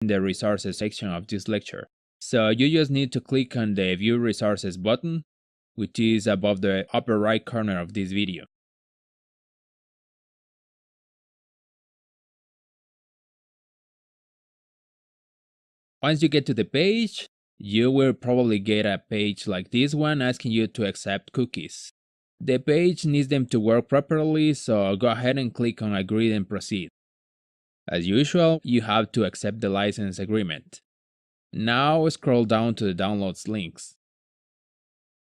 in the resources section of this lecture. So you just need to click on the View Resources button, which is above the upper right corner of this video. Once you get to the page, you will probably get a page like this one asking you to accept cookies. The page needs them to work properly, so go ahead and click on Agree and Proceed. As usual, you have to accept the license agreement. Now scroll down to the Downloads links.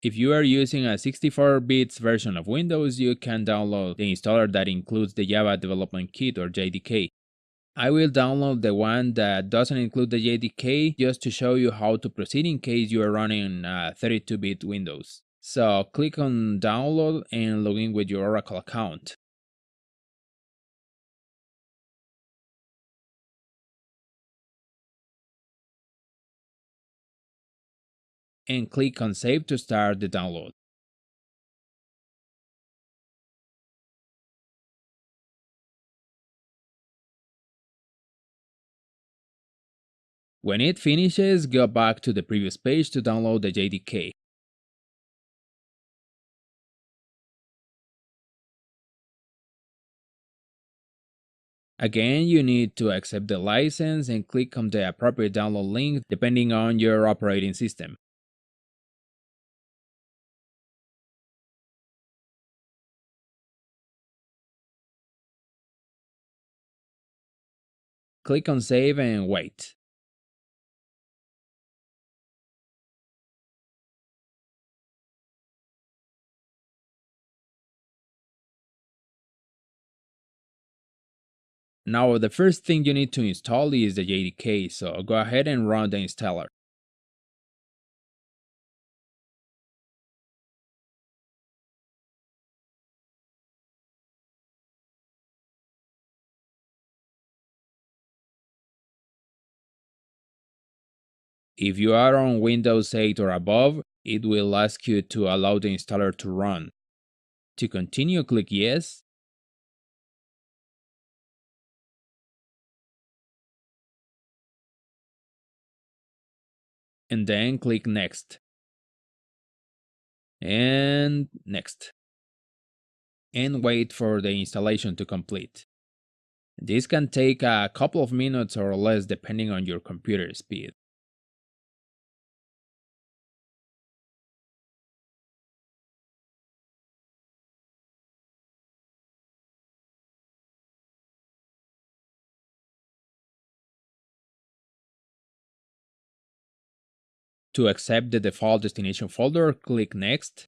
If you are using a 64-bit version of Windows, you can download the installer that includes the Java Development Kit or JDK. I will download the one that doesn't include the JDK just to show you how to proceed in case you are running 32-bit Windows. So click on Download and log in with your Oracle account. And click on Save to start the download. When it finishes, go back to the previous page to download the JDK. Again, you need to accept the license and click on the appropriate download link depending on your operating system. Click on Save and wait. Now, the first thing you need to install is the JDK, so go ahead and run the installer. If you are on Windows 8 or above, it will ask you to allow the installer to run. To continue, click Yes. And then click Next. And Next. And wait for the installation to complete. This can take a couple of minutes or less depending on your computer speed. To accept the default destination folder, click Next.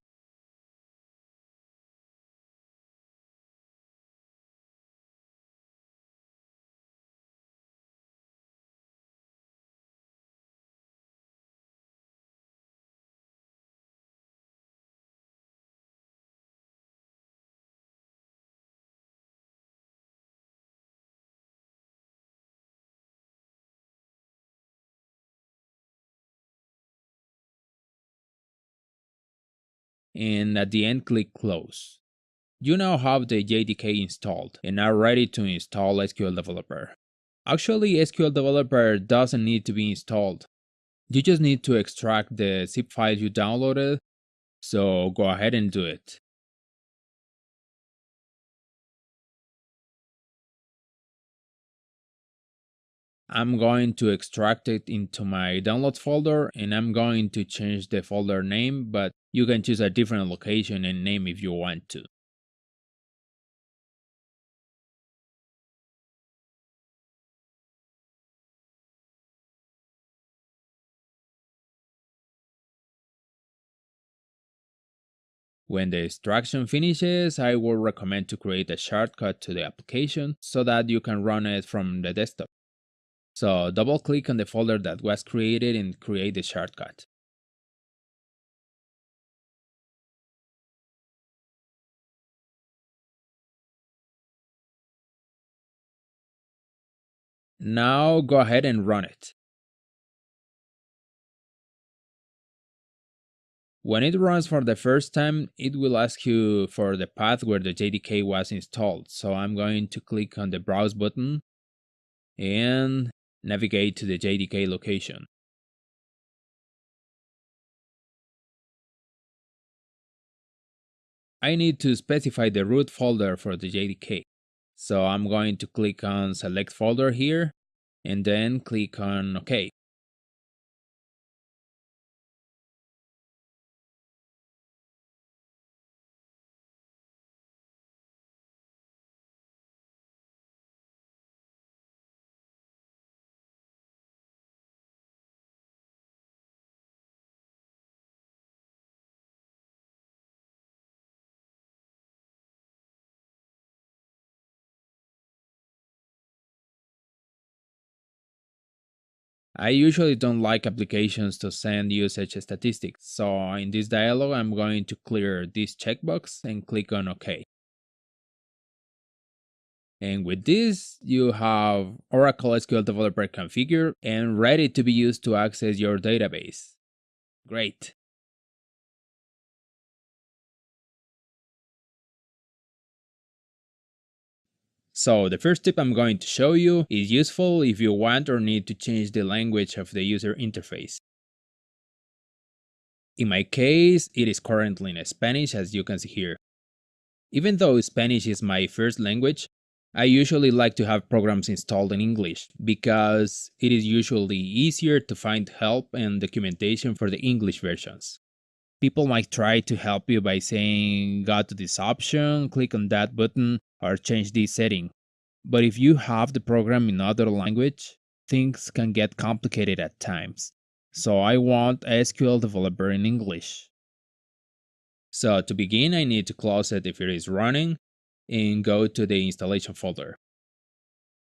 And at the end, click Close. You now have the JDK installed and are ready to install SQL Developer. Actually, SQL Developer doesn't need to be installed. You just need to extract the zip file you downloaded, so go ahead and do it. I'm going to extract it into my downloads folder and I'm going to change the folder name, but you can choose a different location and name if you want to. When the extraction finishes, I will recommend to create a shortcut to the application so that you can run it from the desktop. So double click on the folder that was created and create the shortcut. Now go ahead and run it. When it runs for the first time, it will ask you for the path where the JDK was installed. So I'm going to click on the Browse button and navigate to the JDK location. I need to specify the root folder for the JDK. So I'm going to click on Select Folder here, and then click on OK. I usually don't like applications to send usage statistics, so in this dialog I'm going to clear this checkbox and click on OK. And with this, you have Oracle SQL Developer configured and ready to be used to access your database. Great! So the first tip I'm going to show you is useful if you want or need to change the language of the user interface. In my case, it is currently in Spanish, as you can see here. Even though Spanish is my first language, I usually like to have programs installed in English because it is usually easier to find help and documentation for the English versions. People might try to help you by saying, go to this option, click on that button, or change this setting. But if you have the program in other language, things can get complicated at times. So I want SQL Developer in English. So to begin, I need to close it if it is running and go to the installation folder.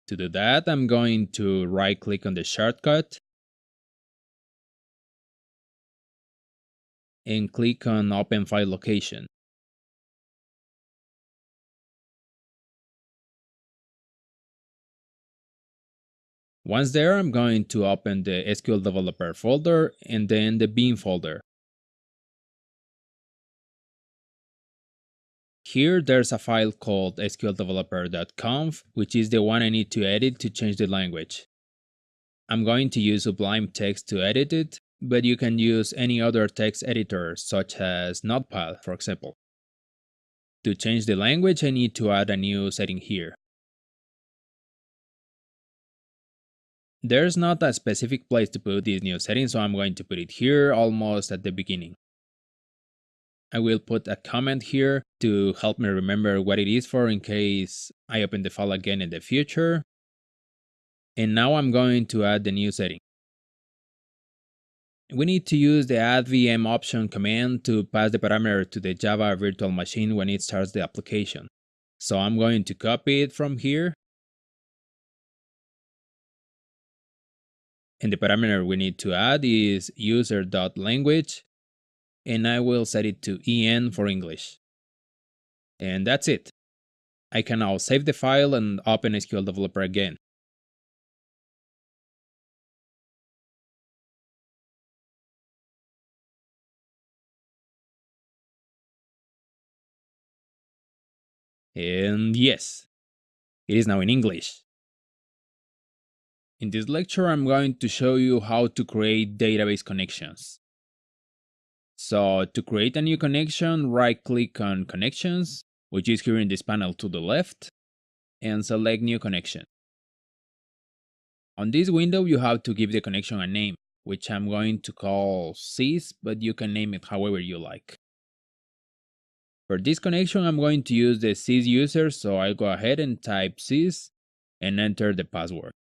To do that, I'm going to right click on the shortcut and click on Open File Location. Once there, I'm going to open the SQL Developer folder and then the bin folder. Here, there's a file called sqldeveloper.conf, which is the one I need to edit to change the language. I'm going to use Sublime Text to edit it, but you can use any other text editor, such as Notepad, for example. To change the language, I need to add a new setting here. There's not a specific place to put this new setting, so I'm going to put it here almost at the beginning. I will put a comment here to help me remember what it is for in case I open the file again in the future. And now I'm going to add the new setting. We need to use the add VM option command to pass the parameter to the Java virtual machine when it starts the application. So I'm going to copy it from here. And the parameter we need to add is user.language, and I will set it to EN for English. And that's it. I can now save the file and open SQL Developer again. And yes, it is now in English. In this lecture, I'm going to show you how to create database connections. So to create a new connection, right-click on Connections, which is here in this panel to the left, and select New Connection. On this window, you have to give the connection a name, which I'm going to call sys, but you can name it however you like. For this connection, I'm going to use the sys user, so I'll go ahead and type sys and enter the password.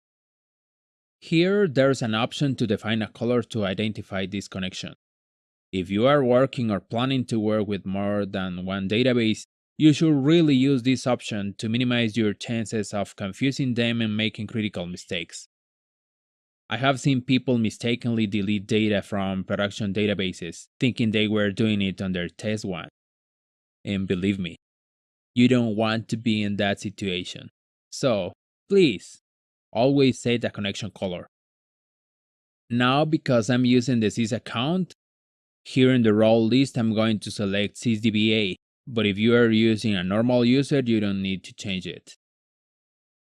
Here, there's an option to define a color to identify this connection. If you are working or planning to work with more than one database, you should really use this option to minimize your chances of confusing them and making critical mistakes. I have seen people mistakenly delete data from production databases, thinking they were doing it on their test one. And believe me, you don't want to be in that situation. So, please, always set the connection color. Now, because I'm using the sys account, here in the role list, I'm going to select sysdba, but if you are using a normal user, you don't need to change it.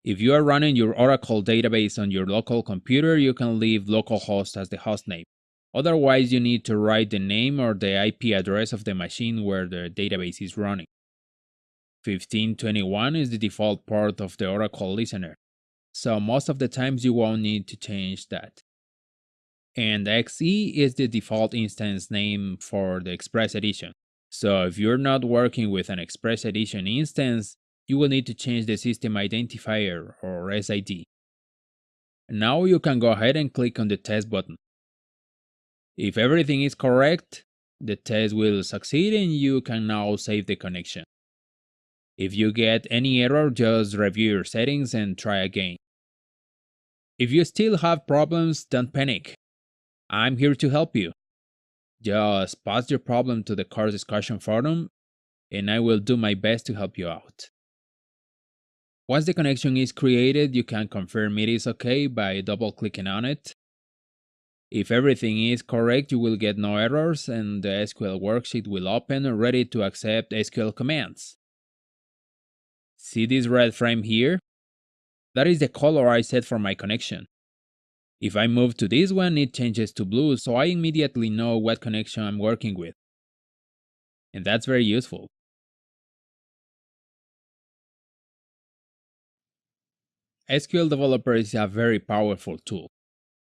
If you are running your Oracle database on your local computer, you can leave localhost as the hostname. Otherwise, you need to write the name or the IP address of the machine where the database is running. 1521 is the default port of the Oracle listener, so most of the times you won't need to change that. And XE is the default instance name for the Express Edition. So if you're not working with an Express Edition instance, you will need to change the system identifier or SID. Now you can go ahead and click on the test button. If everything is correct, the test will succeed and you can now save the connection. If you get any error, just review your settings and try again. If you still have problems, don't panic. I'm here to help you. Just pass your problem to the course discussion forum and I will do my best to help you out. Once the connection is created, you can confirm it is okay by double-clicking on it. If everything is correct, you will get no errors and the SQL worksheet will open ready to accept SQL commands. See this red frame here? That is the color I set for my connection. If I move to this one, it changes to blue, so I immediately know what connection I'm working with. And that's very useful. SQL Developer is a very powerful tool.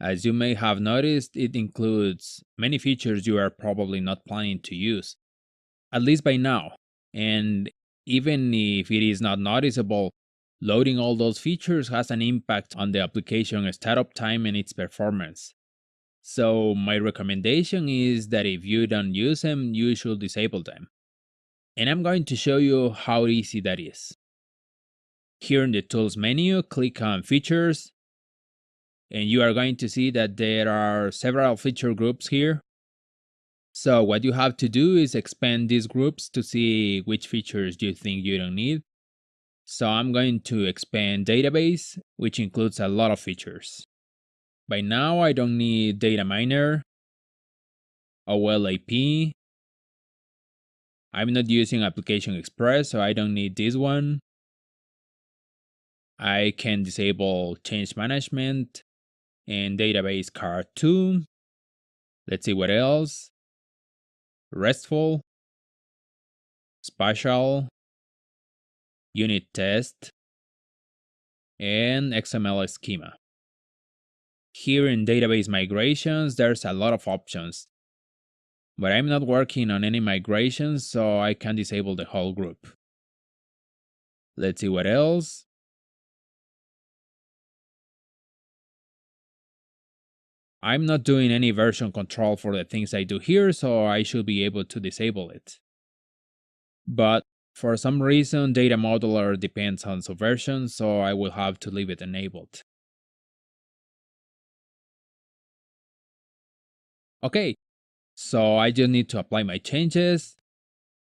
As you may have noticed, it includes many features you are probably not planning to use, at least by now. And even if it is not noticeable, loading all those features has an impact on the application startup time and its performance. So my recommendation is that if you don't use them, you should disable them. And I'm going to show you how easy that is. Here in the Tools menu, click on Features, and you are going to see that there are several feature groups here. So what you have to do is expand these groups to see which features you think you don't need. So I'm going to expand Database, which includes a lot of features. By now, I don't need Data Miner, OLAP. I'm not using Application Express, so I don't need this one. I can disable Change Management and Database Card 2. Let's see what else. RESTful, Spatial, Unit Test, and XML Schema. Here in Database Migrations, there's a lot of options. But I'm not working on any migrations, so I can disable the whole group. Let's see what else. I'm not doing any version control for the things I do here, so I should be able to disable it. But for some reason, Data Modeler depends on Subversion, so I will have to leave it enabled. Okay, so I just need to apply my changes.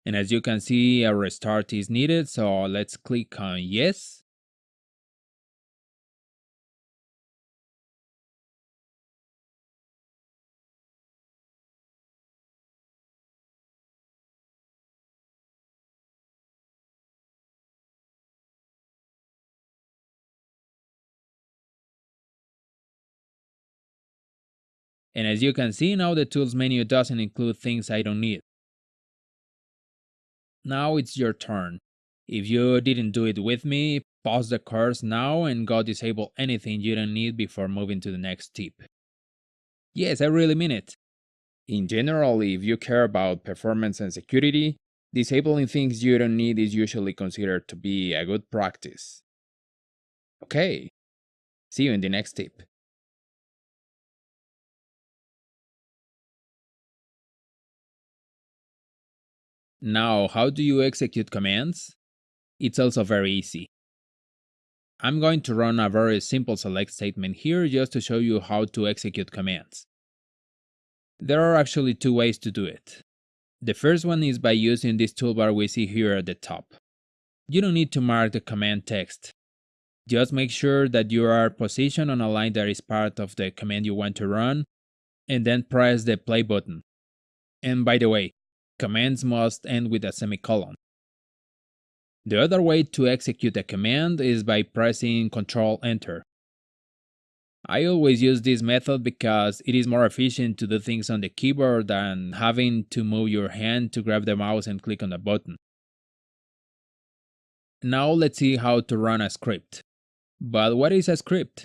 And as you can see, a restart is needed, so let's click on Yes. And as you can see, now the Tools menu doesn't include things I don't need. Now it's your turn. If you didn't do it with me, pause the course now and go disable anything you don't need before moving to the next tip. Yes, I really mean it. In general, if you care about performance and security, disabling things you don't need is usually considered to be a good practice. Okay, see you in the next tip. Now, how do you execute commands? It's also very easy. I'm going to run a very simple select statement here just to show you how to execute commands. There are actually two ways to do it. The first one is by using this toolbar we see here at the top. You don't need to mark the command text. Just make sure that you are positioned on a line that is part of the command you want to run, and then press the play button. And by the way, commands must end with a semicolon. The other way to execute a command is by pressing Ctrl Enter. I always use this method because it is more efficient to do things on the keyboard than having to move your hand to grab the mouse and click on the button. Now let's see how to run a script. But what is a script?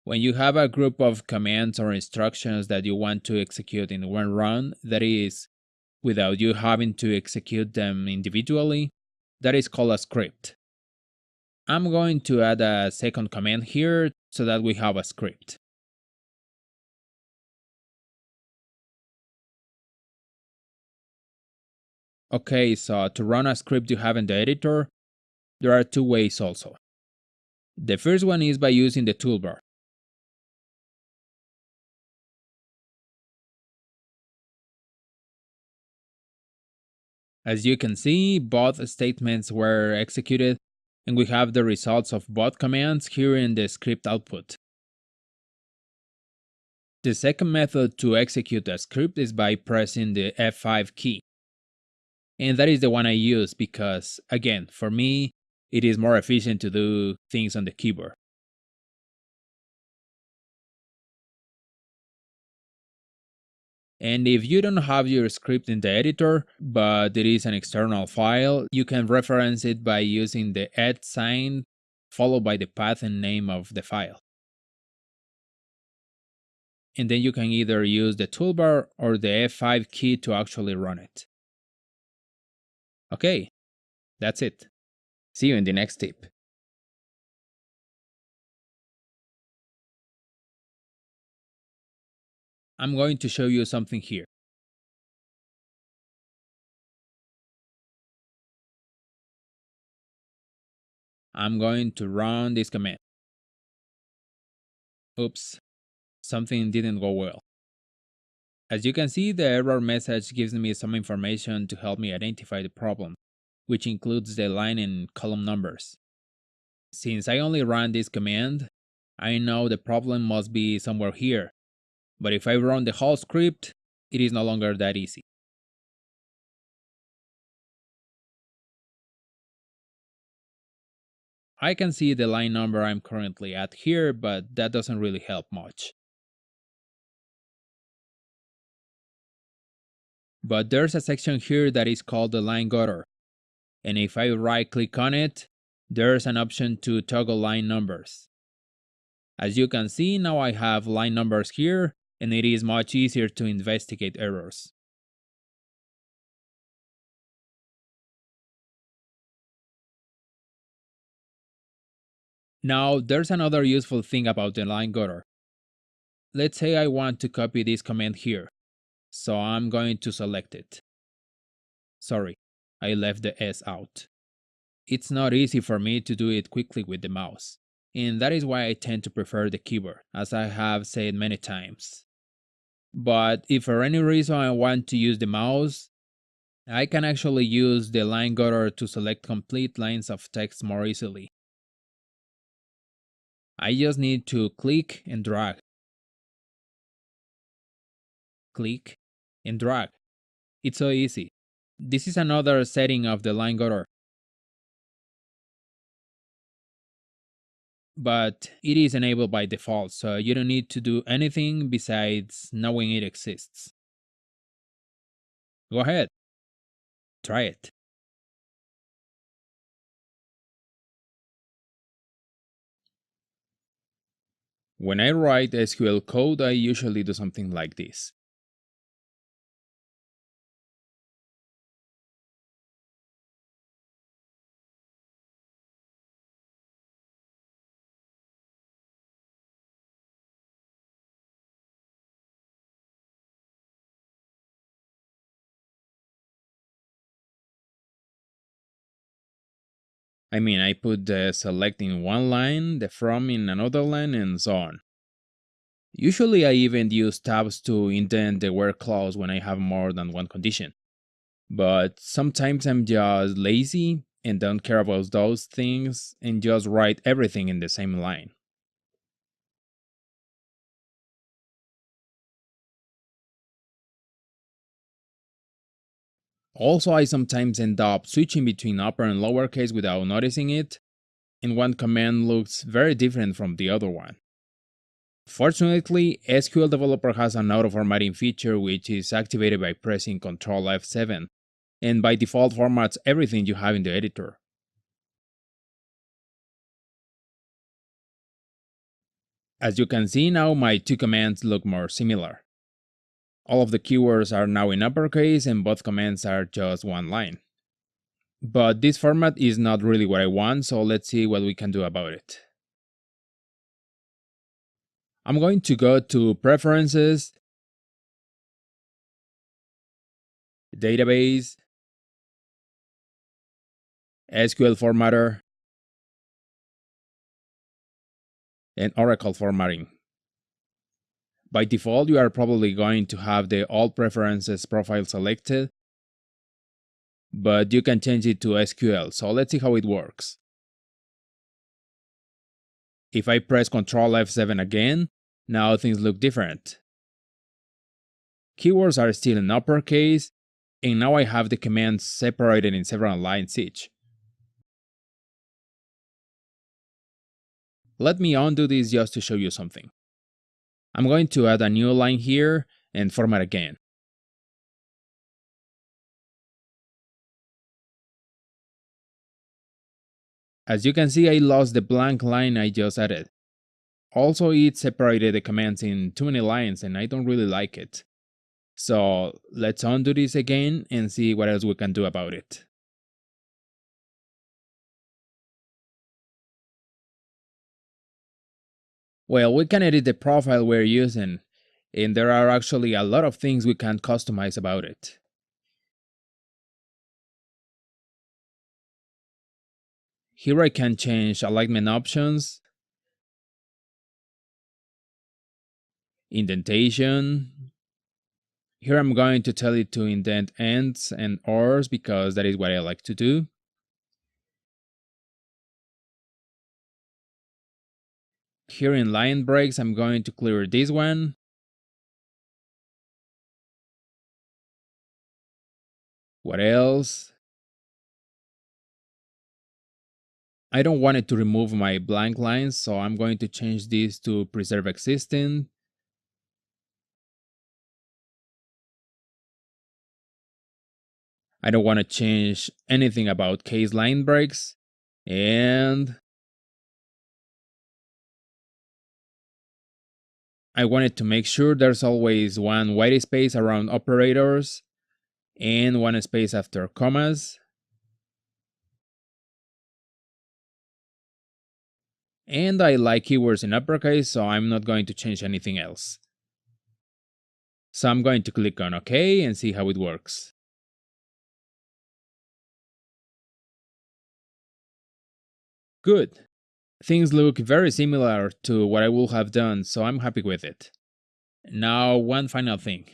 When you have a group of commands or instructions that you want to execute in one run, that is, without you having to execute them individually, that is called a script. I'm going to add a second command here so that we have a script. Okay, so to run a script you have in the editor, there are two ways also. The first one is by using the toolbar. As you can see, both statements were executed, and we have the results of both commands here in the script output. The second method to execute a script is by pressing the F5 key. And that is the one I use because, again, for me, it is more efficient to do things on the keyboard. And if you don't have your script in the editor, but it is an external file, you can reference it by using the @ sign followed by the path and name of the file. And then you can either use the toolbar or the F5 key to actually run it. Okay, that's it. See you in the next tip. I'm going to show you something here. I'm going to run this command. Oops, something didn't go well. As you can see, the error message gives me some information to help me identify the problem, which includes the line and column numbers. Since I only ran this command, I know the problem must be somewhere here, but if I run the whole script, it is no longer that easy. I can see the line number I'm currently at here, but that doesn't really help much. But there's a section here that is called the line gutter, and if I right click on it, there's an option to toggle line numbers. As you can see, now I have line numbers here, and it is much easier to investigate errors. Now, there's another useful thing about the line gutter. Let's say I want to copy this command here, so I'm going to select it. Sorry, I left the S out. It's not easy for me to do it quickly with the mouse, and that is why I tend to prefer the keyboard, as I have said many times. But if for any reason I want to use the mouse, I can actually use the line gutter to select complete lines of text more easily. I just need to click and drag. Click and drag. It's so easy. This is another setting of the line gutter, but it is enabled by default, so you don't need to do anything besides knowing it exists. Go ahead, try it. When I write SQL code, I usually do something like this. I mean, I put the select in one line, the from in another line, and so on. Usually, I even use tabs to indent the where clause when I have more than one condition. But sometimes I'm just lazy and don't care about those things and just write everything in the same line. Also, I sometimes end up switching between upper and lowercase without noticing it, and one command looks very different from the other one. Fortunately, SQL Developer has an auto-formatting feature which is activated by pressing Ctrl F7, and by default formats everything you have in the editor. As you can see now, my two commands look more similar. All of the keywords are now in uppercase and both commands are just one line. But this format is not really what I want, so let's see what we can do about it. I'm going to go to Preferences, Database, SQL Formatter, and Oracle Formatting. By default, you are probably going to have the All Preferences profile selected, but you can change it to SQL, so let's see how it works. If I press Ctrl F7 again, now things look different. Keywords are still in uppercase, and now I have the commands separated in several lines each. Let me undo this just to show you something. I'm going to add a new line here and format again. As you can see, I lost the blank line I just added. Also, it separated the commands in too many lines and I don't really like it. So let's undo this again and see what else we can do about it. Well, we can edit the profile we're using, and there are actually a lot of things we can customize about it. Here I can change alignment options, indentation. Here I'm going to tell it to indent ends and ors because that is what I like to do. Here in line breaks, I'm going to clear this one. What else? I don't want it to remove my blank lines, so I'm going to change this to preserve existing. I don't want to change anything about case line breaks. And I wanted to make sure there's always one white space around operators and one space after commas. And I like keywords in uppercase, so I'm not going to change anything else. So I'm going to click on OK and see how it works. Good. Things look very similar to what I would have done, so I'm happy with it. Now, one final thing.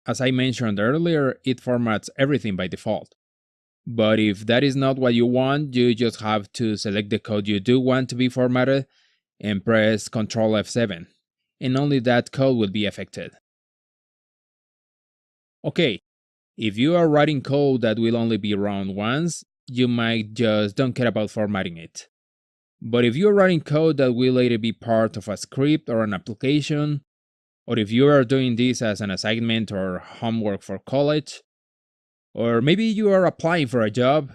As I mentioned earlier, it formats everything by default. But if that is not what you want, you just have to select the code you do want to be formatted and press Ctrl F7, and only that code will be affected. Okay, if you are writing code that will only be run once, you might just don't care about formatting it. But if you are writing code that will later be part of a script or an application, or if you are doing this as an assignment or homework for college, or maybe you are applying for a job,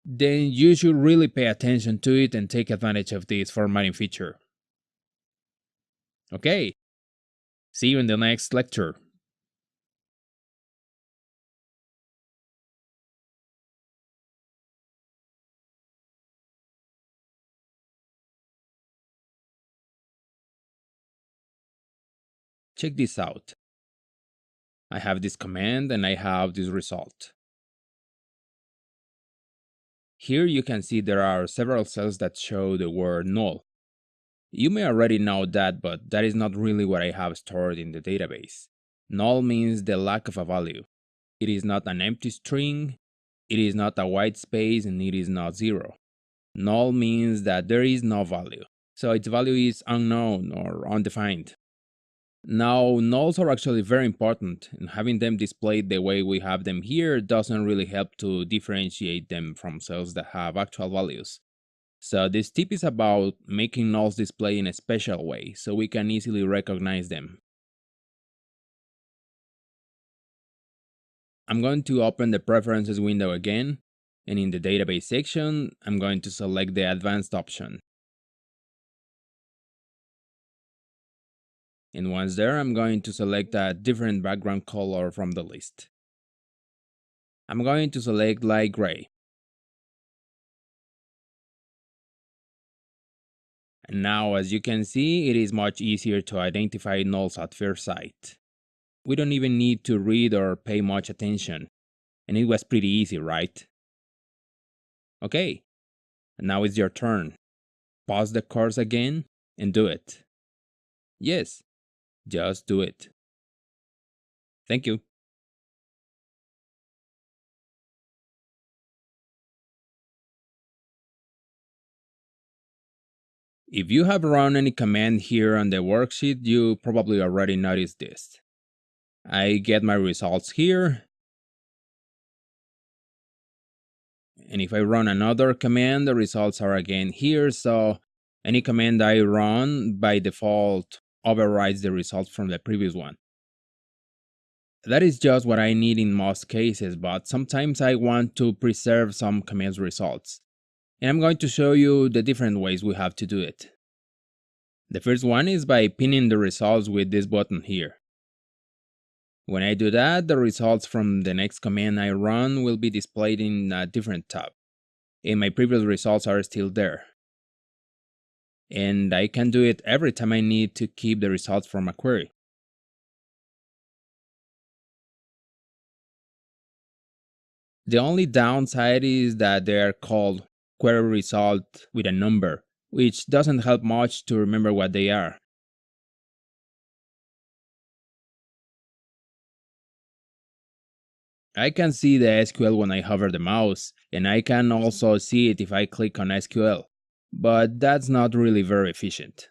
then you should really pay attention to it and take advantage of this formatting feature. Okay, see you in the next lecture. Check this out. I have this command and I have this result. Here you can see there are several cells that show the word null. You may already know that, but that is not really what I have stored in the database. Null means the lack of a value. It is not an empty string, it is not a white space, and it is not zero. Null means that there is no value, so its value is unknown or undefined. Now, nulls are actually very important, and having them displayed the way we have them here doesn't really help to differentiate them from cells that have actual values. So this tip is about making nulls display in a special way so we can easily recognize them. I'm going to open the preferences window again, and in the database section, I'm going to select the advanced option. And once there, I'm going to select a different background color from the list. I'm going to select light gray. And now, as you can see, it is much easier to identify nulls at first sight. We don't even need to read or pay much attention. And it was pretty easy, right? Okay, now it's your turn. Pause the course again and do it. Yes, just do it. Thank you. If you have run any command here on the worksheet, you probably already noticed this. I get my results here, and if I run another command, the results are again here, so any command I run by default overrides the results from the previous one. That is just what I need in most cases, but sometimes I want to preserve some command's results. And I'm going to show you the different ways we have to do it. The first one is by pinning the results with this button here. When I do that, the results from the next command I run will be displayed in a different tab, and my previous results are still there. And I can do it every time I need to keep the results from a query. The only downside is that they are called query result with a number, which doesn't help much to remember what they are. I can see the SQL when I hover the mouse, and I can also see it if I click on SQL, but that's not really very efficient.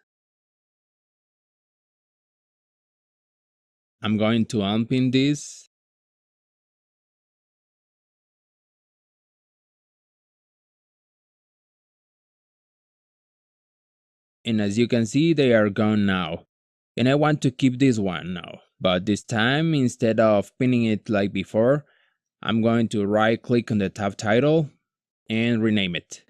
I'm going to unpin this, and as you can see, they are gone now. And I want to keep this one now, but this time, instead of pinning it like before, I'm going to right click on the tab title and rename it.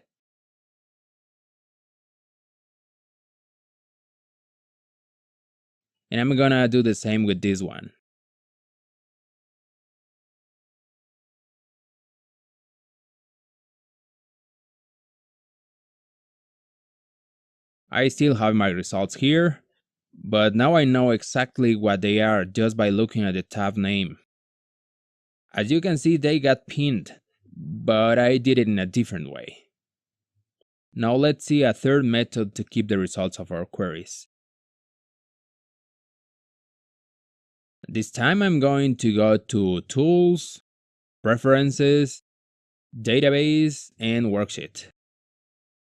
And I'm gonna do the same with this one. I still have my results here, but now I know exactly what they are just by looking at the tab name. As you can see, they got pinned, but I did it in a different way. Now let's see a third method to keep the results of our queries. This time I'm going to go to Tools, Preferences, Database, and Worksheet.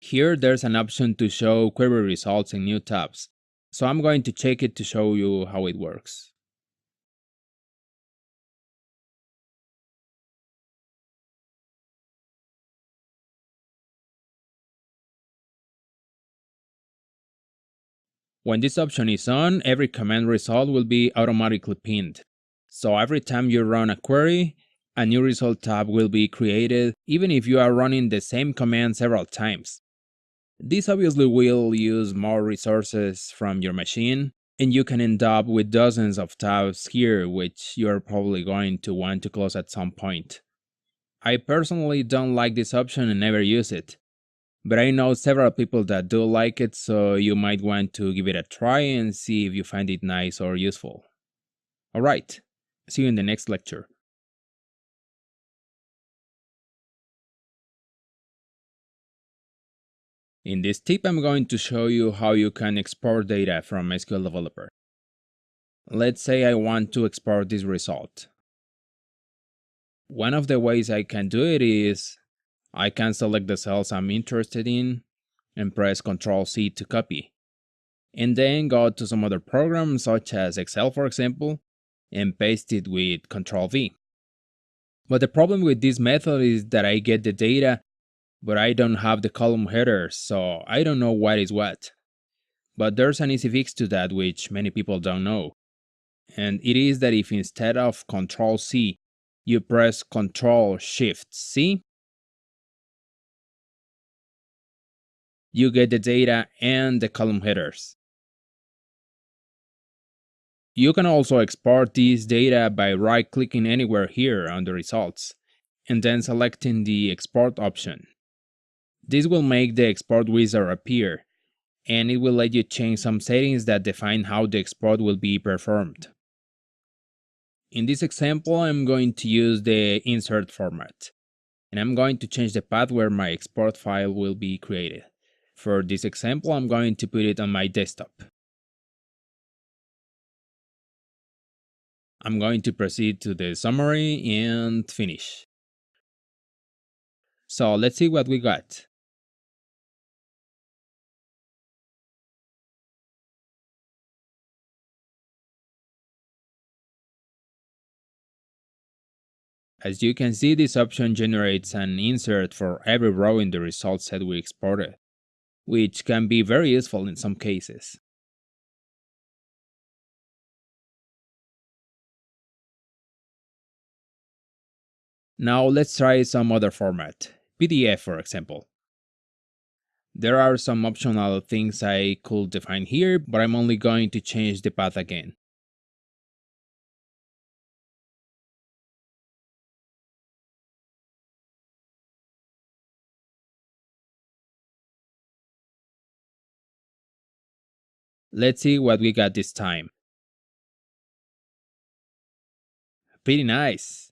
Here there's an option to show query results in new tabs, so I'm going to check it to show you how it works. When this option is on, every command result will be automatically pinned. So every time you run a query, a new result tab will be created, even if you are running the same command several times. This obviously will use more resources from your machine, and you can end up with dozens of tabs here, which you're probably going to want to close at some point. I personally don't like this option and never use it, but I know several people that do like it, so you might want to give it a try and see if you find it nice or useful. Alright, see you in the next lecture. In this tip, I'm going to show you how you can export data from SQL Developer. Let's say I want to export this result. One of the ways I can do it is I can select the cells I'm interested in and press Ctrl C to copy. and then go to some other program such as Excel, for example, and paste it with Ctrl V. But the problem with this method is that I get the data, but I don't have the column headers, so I don't know what is what. But there's an easy fix to that which many people don't know. And it is that if instead of Ctrl C, you press Ctrl Shift C, you get the data and the column headers. You can also export this data by right-clicking anywhere here on the results, and then selecting the export option. This will make the export wizard appear, and it will let you change some settings that define how the export will be performed. In this example, I'm going to use the insert format, and I'm going to change the path where my export file will be created. For this example, I'm going to put it on my desktop. I'm going to proceed to the summary and finish. So let's see what we got. As you can see, this option generates an insert for every row in the results set we exported, which can be very useful in some cases. Now let's try some other format, PDF for example. There are some optional things I could define here, but I'm only going to change the path again. Let's see what we got this time. Pretty nice.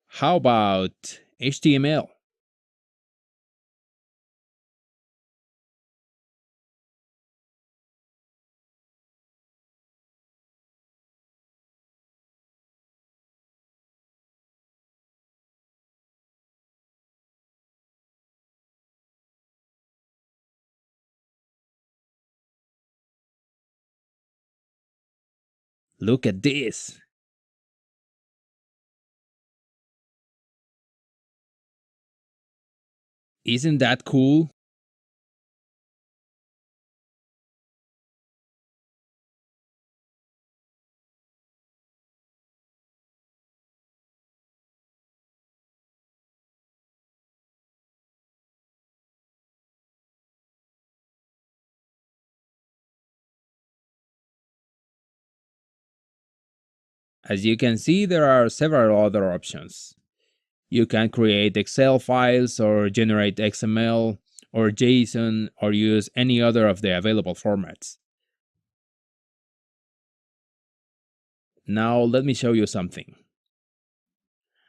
How about HTML? Look at this. Isn't that cool? As you can see, there are several other options. You can create Excel files or generate XML or JSON or use any other of the available formats. Now let me show you something.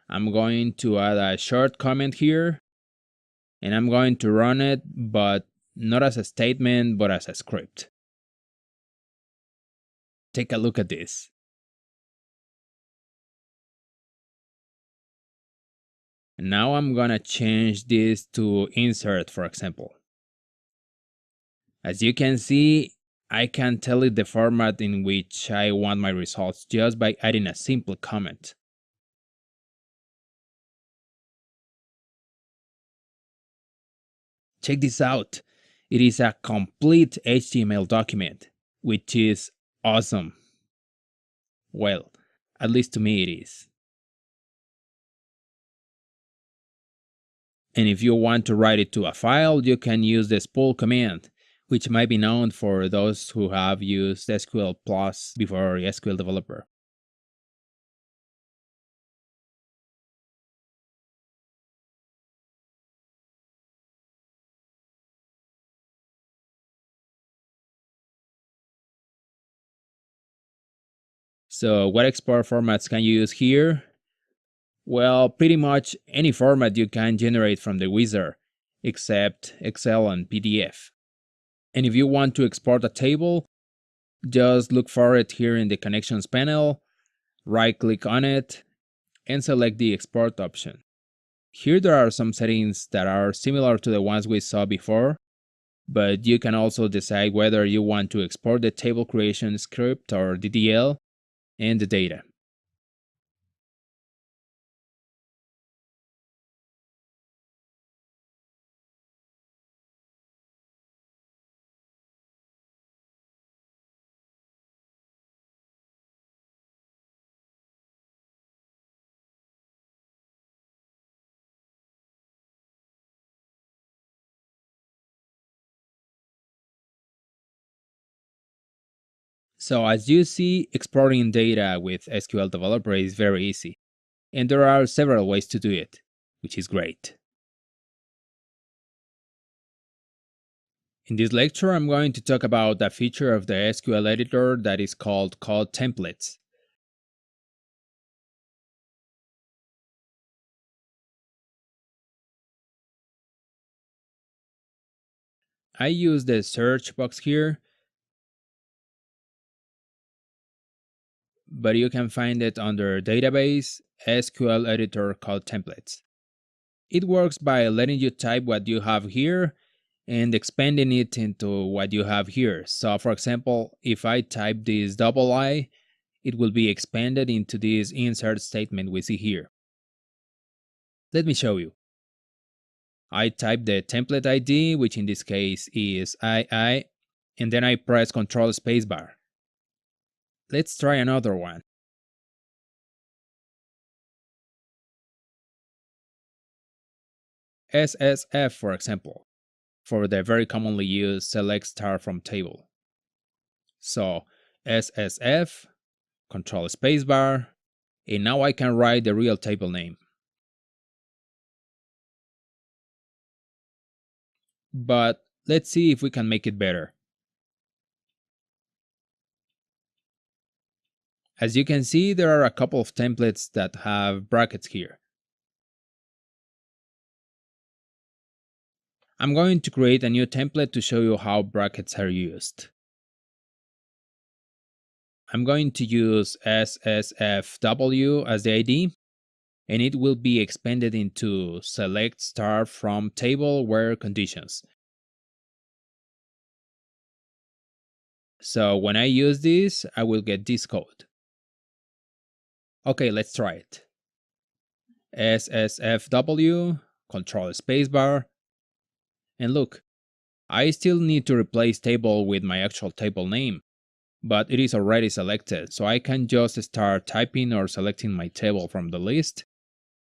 I'm going to add a short comment here, and I'm going to run it, but not as a statement, but as a script. Take a look at this. Now I'm gonna change this to insert, for example. As you can see, I can tell it the format in which I want my results just by adding a simple comment. Check this out. It is a complete HTML document, which is awesome. Well, at least to me it is. And if you want to write it to a file, you can use the spool command, which might be known for those who have used SQL Plus before SQL Developer. So what export formats can you use here? Well, pretty much any format you can generate from the wizard, except Excel and PDF. And if you want to export a table, Just look for it here in the Connections panel, right-click on it, and select the Export option. Here there are some settings that are similar to the ones we saw before, but you can also decide whether you want to export the table creation script or DDL and the data. So as you see, exporting data with SQL Developer is very easy, and there are several ways to do it, which is great. In this lecture, I'm going to talk about a feature of the SQL editor that is called code templates. I use the search box here, but you can find it under Database, SQL Editor Code Templates. It works by letting you type what you have here and expanding it into what you have here. So for example, if I type this double I, it will be expanded into this insert statement we see here. Let me show you. I type the template ID, which in this case is II, and then I press Ctrl Spacebar. Let's try another one. SSF, for example, for the very commonly used select star from table. So SSF, Control Spacebar, and now I can write the real table name. But let's see if we can make it better. As you can see, there are a couple of templates that have brackets here. I'm going to create a new template to show you how brackets are used. I'm going to use SSFW as the ID, and it will be expanded into select star from table where conditions. So when I use this, I will get this code. Okay, let's try it. SSFW, Control Spacebar, and look, I still need to replace table with my actual table name, but it is already selected, so I can just start typing or selecting my table from the list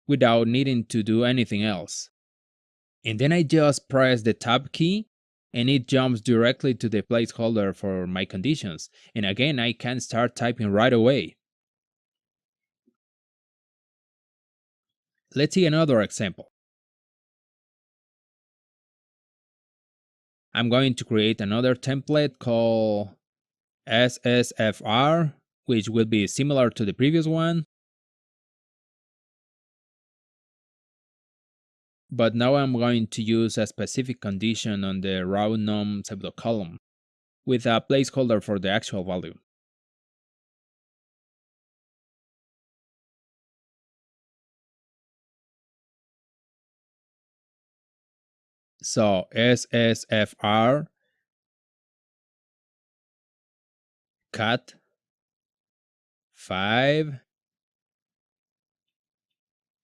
without needing to do anything else. And then I just press the tab key and it jumps directly to the placeholder for my conditions. And again, I can start typing right away. Let's see another example. I'm going to create another template called SSFR, which will be similar to the previous one. But now I'm going to use a specific condition on the raw num pseudocolumn with a placeholder for the actual value. So SSFR cut 5.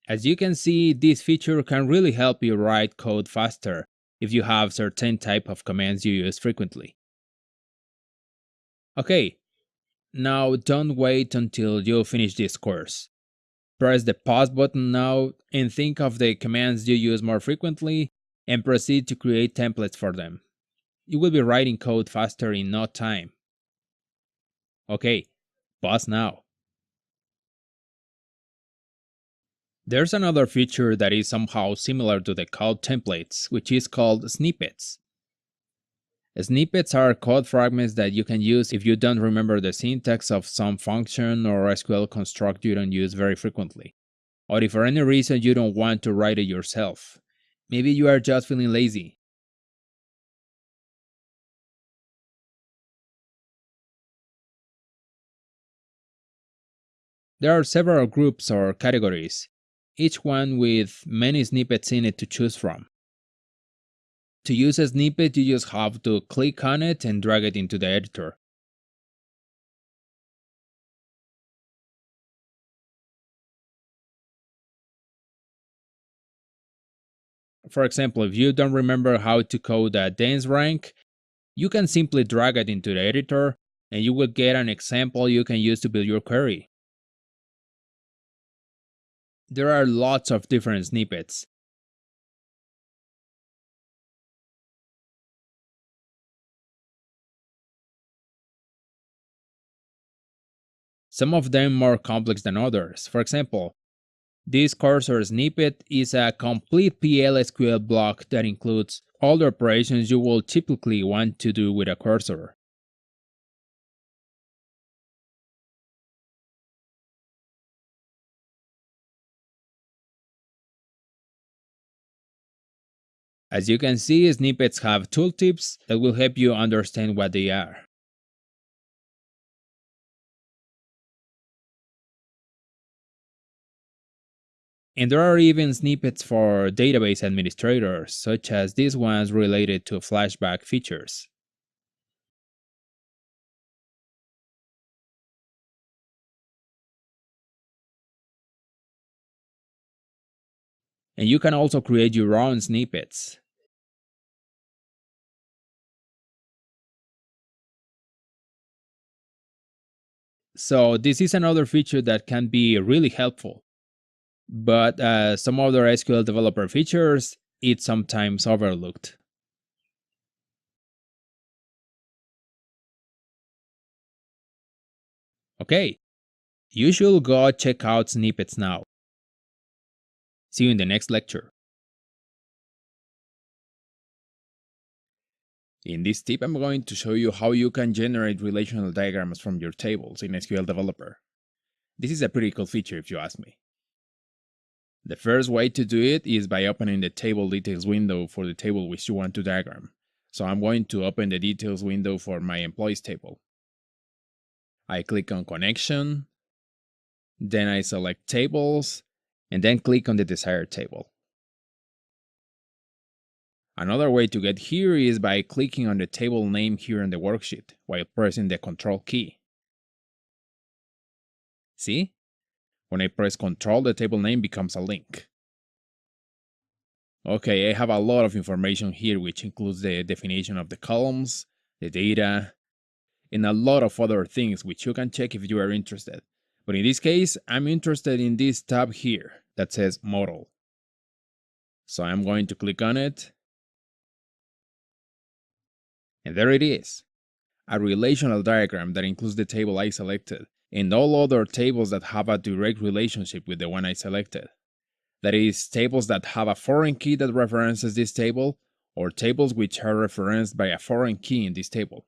As you can see, this feature can really help you write code faster if you have certain type of commands you use frequently. Okay, now don't wait until you finish this course. Press the pause button now and think of the commands you use more frequently and proceed to create templates for them. You will be writing code faster in no time. Okay, pause now. There's another feature that is somehow similar to the code templates, which is called snippets. Snippets are code fragments that you can use if you don't remember the syntax of some function or SQL construct you don't use very frequently, or if for any reason you don't want to write it yourself. Maybe you are just feeling lazy. There are several groups or categories, each one with many snippets in it to choose from. To use a snippet, you just have to click on it and drag it into the editor. For example, if you don't remember how to code a dense rank, you can simply drag it into the editor and you will get an example you can use to build your query. There are lots of different snippets. Some of them more complex than others. For example, this cursor snippet is a complete PL/SQL block that includes all the operations you will typically want to do with a cursor. As you can see, snippets have tooltips that will help you understand what they are. And there are even snippets for database administrators, such as these ones related to flashback features. And you can also create your own snippets. So, this is another feature that can be really helpful. But some other SQL developer features, it's sometimes overlooked. Okay, you should go check out snippets now. See you in the next lecture. In this tip, I'm going to show you how you can generate relational diagrams from your tables in SQL Developer. This is a pretty cool feature if you ask me. The first way to do it is by opening the table details window for the table which you want to diagram. So I'm going to open the details window for my employees table. I click on connection, then I select tables, and then click on the desired table. Another way to get here is by clicking on the table name here in the worksheet while pressing the Control key. See? When I press Control, the table name becomes a link. Okay, I have a lot of information here, which includes the definition of the columns, the data, and a lot of other things which you can check if you are interested. But in this case, I'm interested in this tab here that says Model. So I'm going to click on it. And there it is. A relational diagram that includes the table I selected and all other tables that have a direct relationship with the one I selected. That is, tables that have a foreign key that references this table, or tables which are referenced by a foreign key in this table.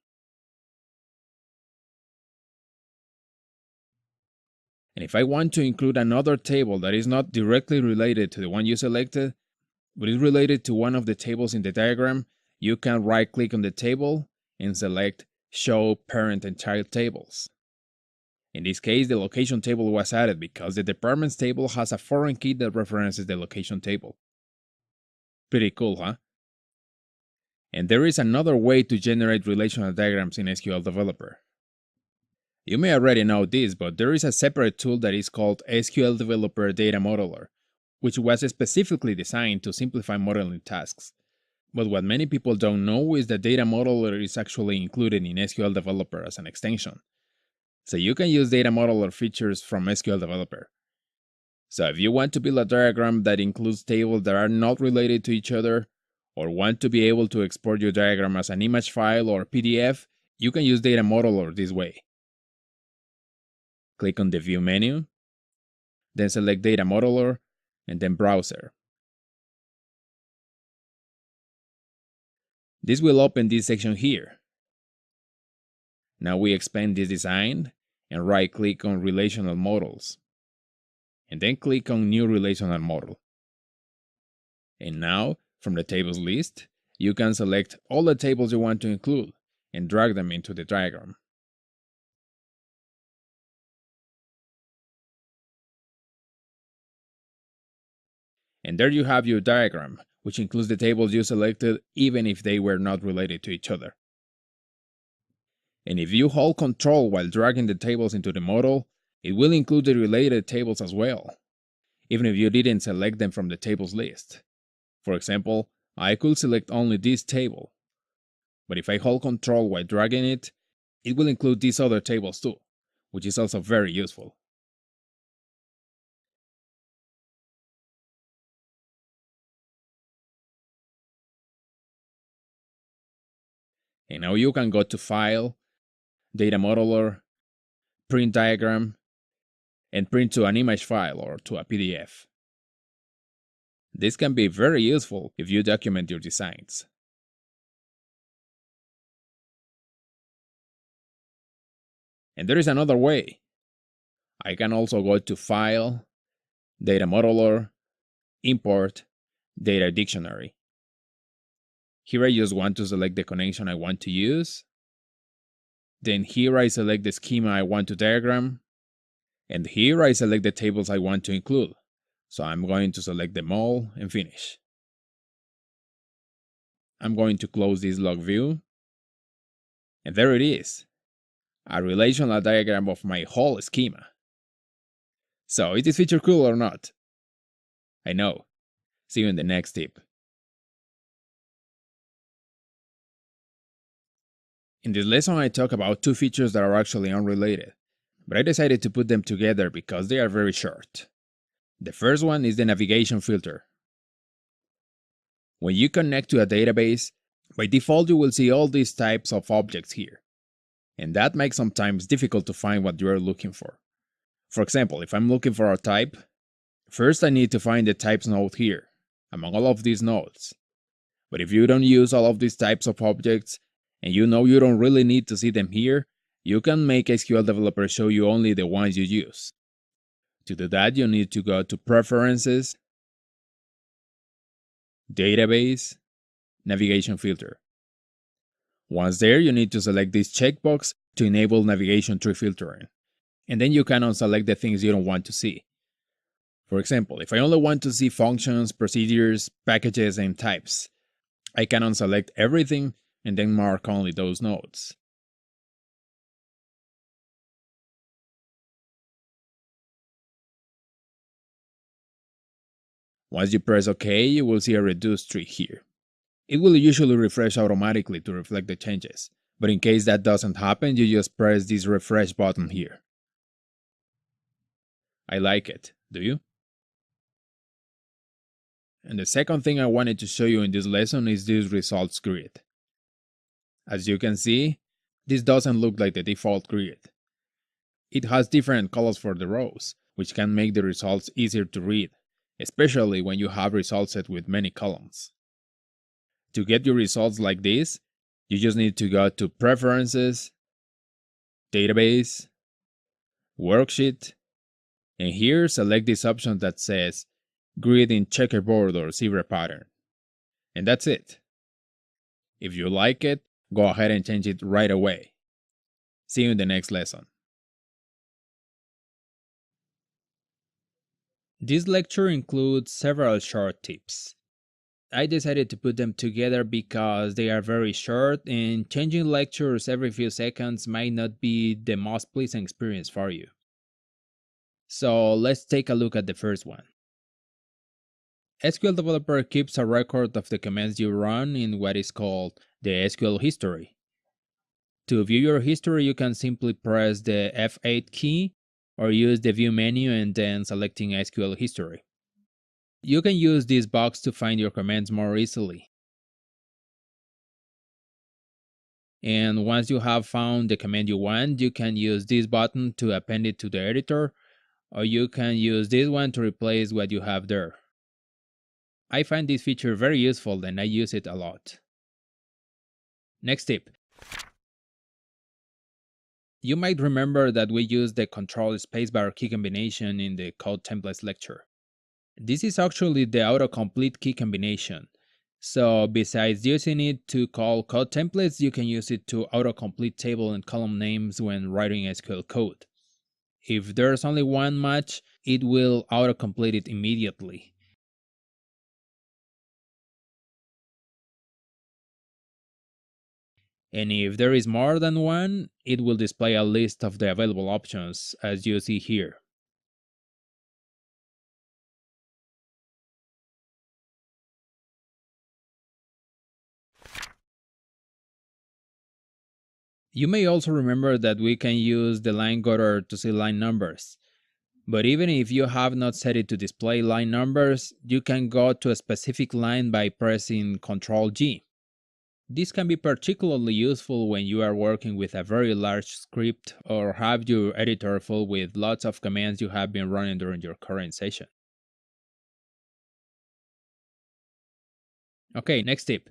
And if I want to include another table that is not directly related to the one you selected, but is related to one of the tables in the diagram, you can right-click on the table and select Show Parent and Child Tables. In this case, the location table was added because the departments table has a foreign key that references the location table. Pretty cool, huh? And there is another way to generate relational diagrams in SQL Developer. You may already know this, but there is a separate tool that is called SQL Developer Data Modeler, which was specifically designed to simplify modeling tasks. But what many people don't know is that Data Modeler is actually included in SQL Developer as an extension. So you can use Data Modeler features from SQL Developer. So if you want to build a diagram that includes tables that are not related to each other, or want to be able to export your diagram as an image file or PDF, you can use Data Modeler this way. Click on the View menu, then select Data Modeler, and then Browser. This will open this section here. Now we expand this design and right-click on Relational Models, and then click on New Relational Model. And now, from the tables list, you can select all the tables you want to include and drag them into the diagram. And there you have your diagram, which includes the tables you selected even if they were not related to each other. And if you hold Control while dragging the tables into the model, it will include the related tables as well, even if you didn't select them from the tables list. For example, I could select only this table, but if I hold Control while dragging it, it will include these other tables too, which is also very useful. And now you can go to File, Data Modeler, Print Diagram, and print to an image file or to a PDF. This can be very useful if you document your designs. And there is another way. I can also go to File, Data Modeler, Import, Data Dictionary. Here I just want to select the connection I want to use. Then here I select the schema I want to diagram. And here I select the tables I want to include. So I'm going to select them all and finish. I'm going to close this log view. And there it is, a relational diagram of my whole schema. So is this feature cool or not? I know. See you in the next tip. In this lesson I talk about two features that are actually unrelated, but I decided to put them together because they are very short. The first one is the navigation filter. When you connect to a database, by default you will see all these types of objects here, and that makes sometimes difficult to find what you are looking for. For example, if I'm looking for a type, first I need to find the types node here, among all of these nodes. But if you don't use all of these types of objects, and you know you don't really need to see them here, you can make SQL Developer show you only the ones you use. To do that, you need to go to Preferences, Database, Navigation Filter. Once there, you need to select this checkbox to enable navigation tree filtering. And then you can unselect the things you don't want to see. For example, if I only want to see functions, procedures, packages, and types, I can unselect everything and then mark only those nodes. Once you press OK, you will see a reduced tree here. It will usually refresh automatically to reflect the changes, but in case that doesn't happen, you just press this refresh button here. I like it, do you? And the second thing I wanted to show you in this lesson is this results grid. As you can see, this doesn't look like the default grid. It has different colors for the rows, which can make the results easier to read, especially when you have results set with many columns. To get your results like this, you just need to go to Preferences, Database, Worksheet, and here select this option that says Grid in Checkerboard or Zebra Pattern. And that's it. If you like it, go ahead and change it right away. See you in the next lesson. This lecture includes several short tips. I decided to put them together because they are very short and changing lectures every few seconds might not be the most pleasant experience for you. So let's take a look at the first one. SQL Developer keeps a record of the commands you run in what is called the SQL history. To view your history, you can simply press the F8 key or use the View menu and then selecting SQL history. You can use this box to find your commands more easily. And once you have found the command you want, you can use this button to append it to the editor, or you can use this one to replace what you have there. I find this feature very useful and I use it a lot. Next tip. You might remember that we used the Control spacebar key combination in the Code Templates lecture. This is actually the autocomplete key combination. So besides using it to call code templates, you can use it to autocomplete table and column names when writing SQL code. If there's only one match, it will autocomplete it immediately. And if there is more than one, it will display a list of the available options as you see here. You may also remember that we can use the line gutter to see line numbers. But even if you have not set it to display line numbers, you can go to a specific line by pressing Ctrl G. This can be particularly useful when you are working with a very large script or have your editor full with lots of commands you have been running during your current session. Okay, next tip.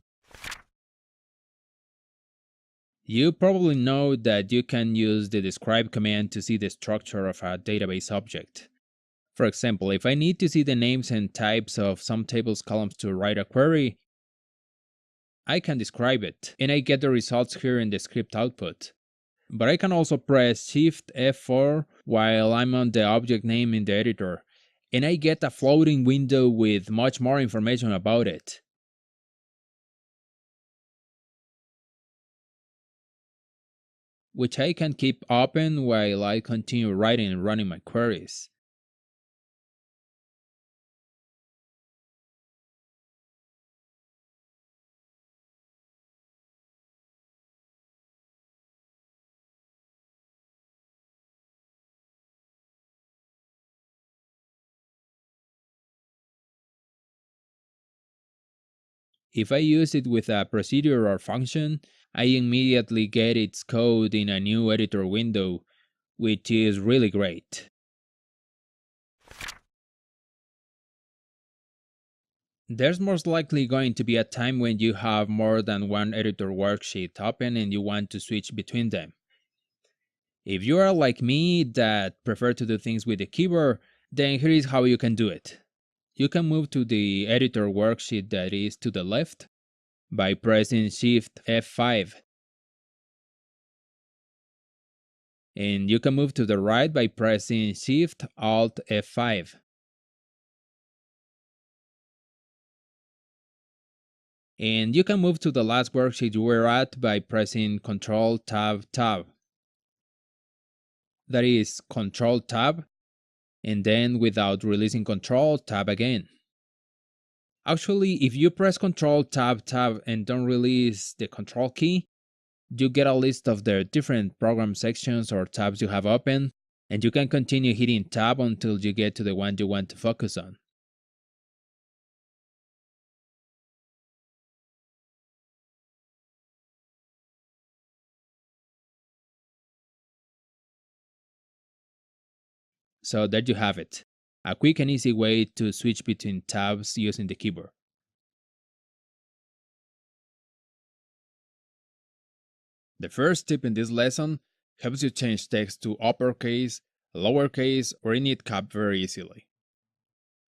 You probably know that you can use the describe command to see the structure of a database object. For example, if I need to see the names and types of some tables columns to write a query, I can describe it, and I get the results here in the script output. But I can also press Shift F4 while I'm on the object name in the editor, and I get a floating window with much more information about it. Which I can keep open while I continue writing and running my queries. If I use it with a procedure or function, I immediately get its code in a new editor window, which is really great. There's most likely going to be a time when you have more than one editor worksheet open and you want to switch between them. If you are like me that prefer to do things with the keyboard, then here is how you can do it. You can move to the editor worksheet that is to the left by pressing Shift F5. And you can move to the right by pressing Shift Alt F5. And you can move to the last worksheet you were at by pressing Ctrl Tab Tab. That is Ctrl Tab, and then without releasing Control, Tab again. Actually, if you press Ctrl Tab Tab and don't release the Control key, you get a list of the different program sections or tabs you have open, and you can continue hitting Tab until you get to the one you want to focus on. So there you have it, a quick and easy way to switch between tabs using the keyboard. The first tip in this lesson helps you change text to uppercase, lowercase, or any cap very easily.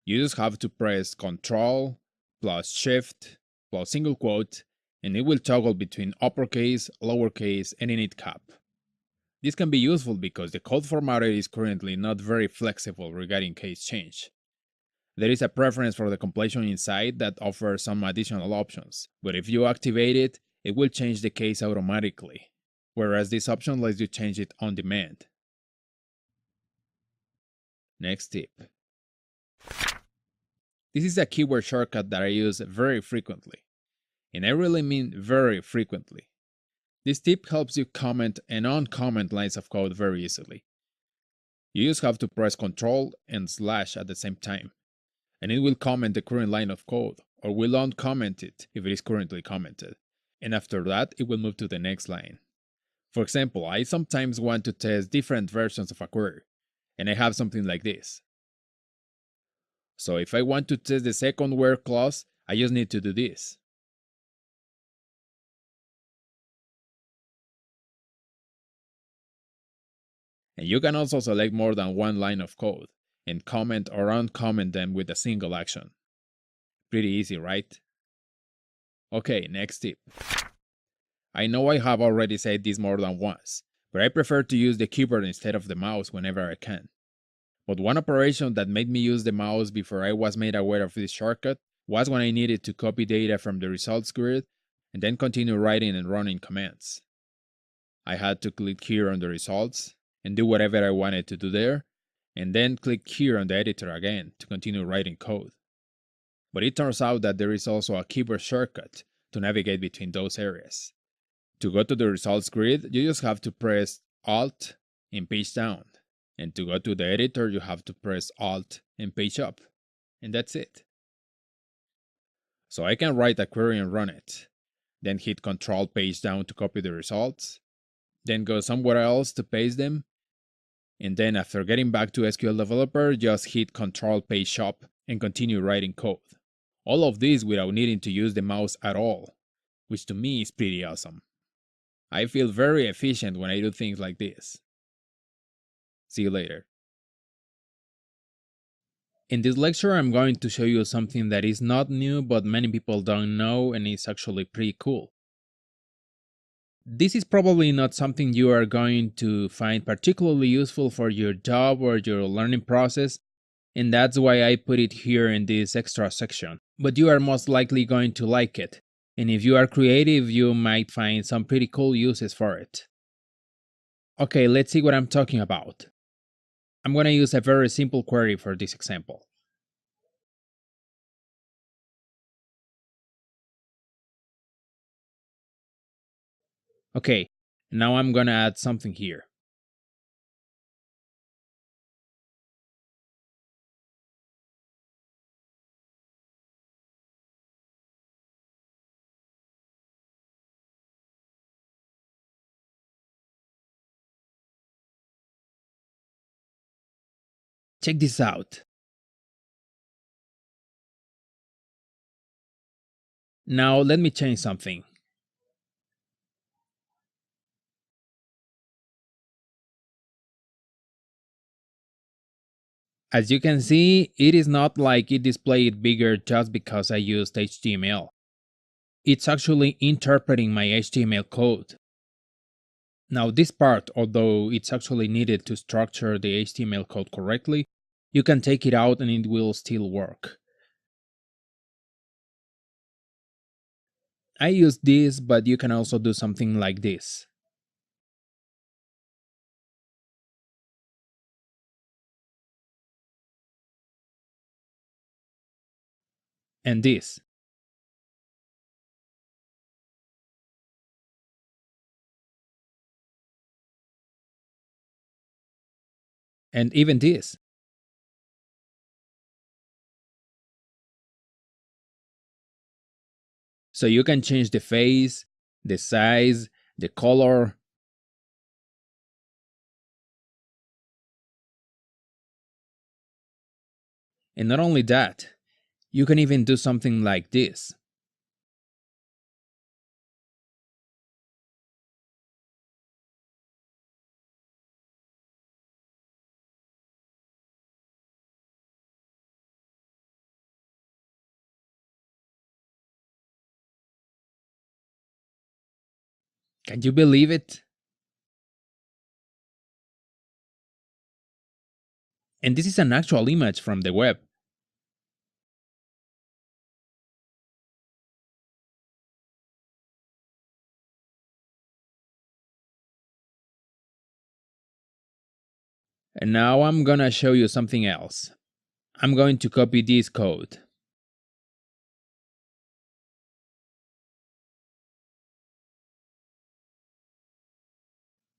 You just have to press Ctrl plus Shift plus single quote, and it will toggle between uppercase, lowercase, and init cap. This can be useful because the code formatter is currently not very flexible regarding case change. There is a preference for the completion inside that offers some additional options, but if you activate it, it will change the case automatically, whereas this option lets you change it on demand. Next tip. This is a keyword shortcut that I use very frequently, and I really mean very frequently. This tip helps you comment and uncomment lines of code very easily. You just have to press Ctrl and slash at the same time, and it will comment the current line of code, or will uncomment it if it is currently commented. And after that, it will move to the next line. For example, I sometimes want to test different versions of a query, and I have something like this. So if I want to test the second where clause, I just need to do this. And you can also select more than one line of code and comment or uncomment them with a single action. Pretty easy, right? Okay, next tip. I know I have already said this more than once, but I prefer to use the keyboard instead of the mouse whenever I can. But one operation that made me use the mouse before I was made aware of this shortcut was when I needed to copy data from the results grid and then continue writing and running commands. I had to click here on the results and do whatever I wanted to do there, and then click here on the editor again to continue writing code. But it turns out that there is also a keyboard shortcut to navigate between those areas. To go to the results grid, you just have to press Alt and page down. And to go to the editor, you have to press Alt and page up. And that's it. So I can write a query and run it, then hit Control page down to copy the results, then go somewhere else to paste them, and then after getting back to SQL Developer, just hit Control page up and continue writing code. All of this without needing to use the mouse at all, which to me is pretty awesome. I feel very efficient when I do things like this. See you later. In this lecture, I'm going to show you something that is not new, but many people don't know, and is actually pretty cool. This is probably not something you are going to find particularly useful for your job or your learning process, and that's why I put it here in this extra section. But you are most likely going to like it, and if you are creative, you might find some pretty cool uses for it. Okay, let's see what I'm talking about. I'm going to use a very simple query for this example. Okay, now I'm going to add something here. Check this out. Now let me change something. As you can see, it is not like it displayed bigger just because I used HTML. It's actually interpreting my HTML code. Now this part, although it's actually needed to structure the HTML code correctly, you can take it out and it will still work. I use this, but you can also do something like this. And this. And even this. So you can change the face, the size, the color. And not only that, you can even do something like this. Can you believe it? And this is an actual image from the web. And now I'm gonna show you something else. I'm going to copy this code.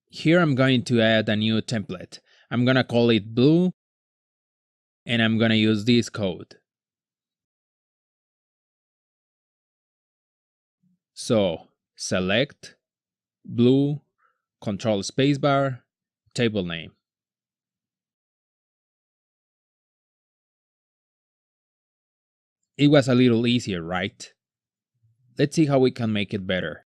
Here I'm going to add a new template. I'm gonna call it blue, and I'm gonna use this code. So select blue, control spacebar, table name. It was a little easier, right? Let's see how we can make it better.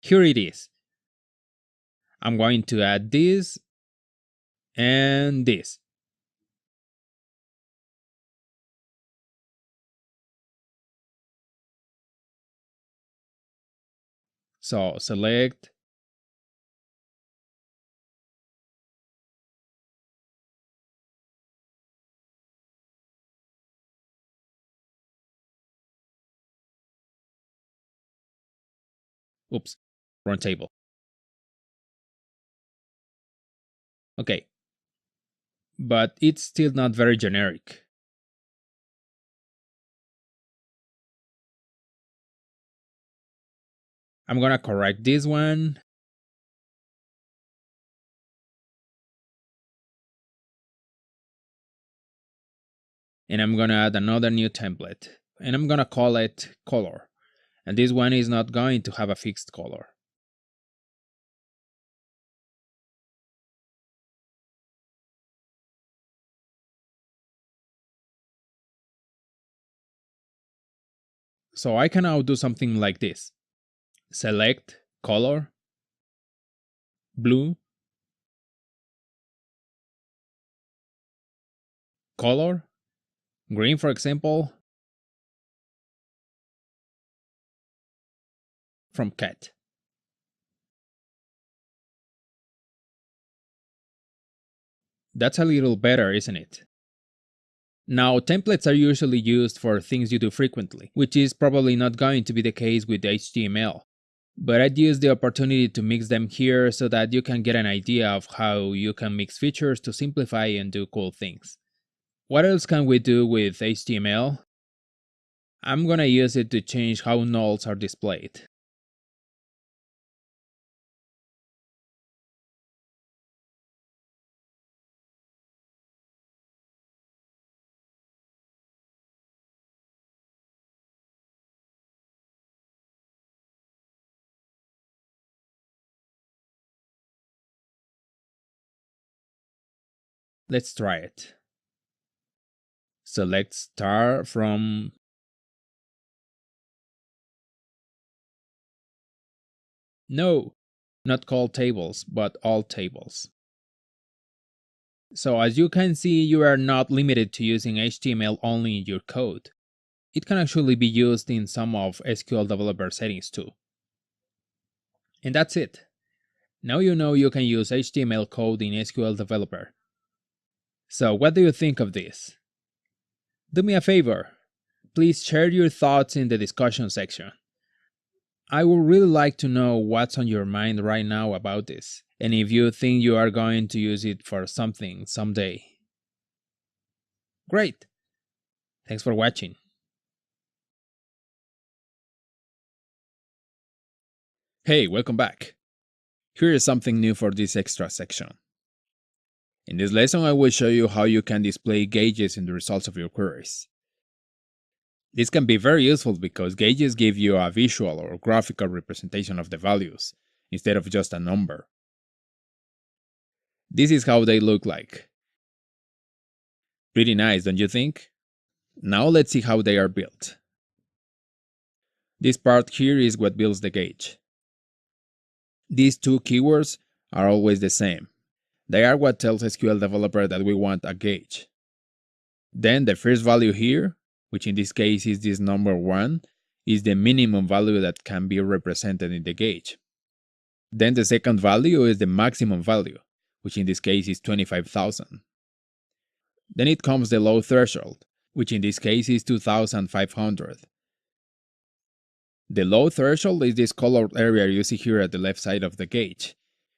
Here it is. I'm going to add this and this. So select, Oops, wrong table. Okay, but it's still not very generic. I'm gonna correct this one. And I'm gonna add another new template. And I'm gonna call it color. And this one is not going to have a fixed color. So I can now do something like this. Select color, blue, color, green for example, from cat. That's a little better, isn't it? Now, templates are usually used for things you do frequently, which is probably not going to be the case with HTML. But I'd use the opportunity to mix them here so that you can get an idea of how you can mix features to simplify and do cool things. What else can we do with HTML? I'm gonna use it to change how nulls are displayed. Let's try it. Select star from... No, not call tables, but all tables. So as you can see, you are not limited to using HTML only in your code. It can actually be used in some of SQL Developer settings too. And that's it. Now you know you can use HTML code in SQL Developer. So what do you think of this? Do me a favor. Please share your thoughts in the discussion section. I would really like to know what's on your mind right now about this, and if you think you are going to use it for something someday. Great! Thanks for watching. Hey, welcome back. Here is something new for this extra section. In this lesson, I will show you how you can display gauges in the results of your queries. This can be very useful because gauges give you a visual or graphical representation of the values, instead of just a number. This is how they look like. Pretty nice, don't you think? Now let's see how they are built. This part here is what builds the gauge. These two keywords are always the same. They are what tells SQL Developer that we want a gauge. Then the first value here, which in this case is this number 1, is the minimum value that can be represented in the gauge. Then the second value is the maximum value, which in this case is 25,000. Then it comes the low threshold, which in this case is 2,500. The low threshold is this colored area you see here at the left side of the gauge,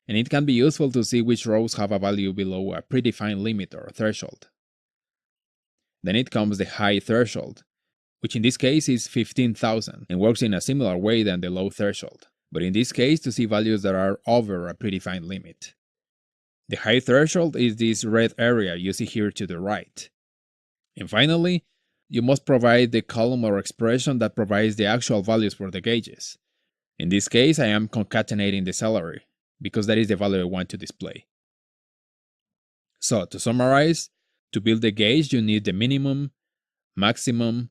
and it can be useful to see which rows have a value below a predefined limit or threshold. Then it comes the high threshold, which in this case is 15,000 and works in a similar way than the low threshold, but in this case to see values that are over a predefined limit. The high threshold is this red area you see here to the right. And finally, you must provide the column or expression that provides the actual values for the gauges. In this case, I am concatenating the salary, because that is the value I want to display. So, to summarize, to build the gauge, you need the minimum, maximum,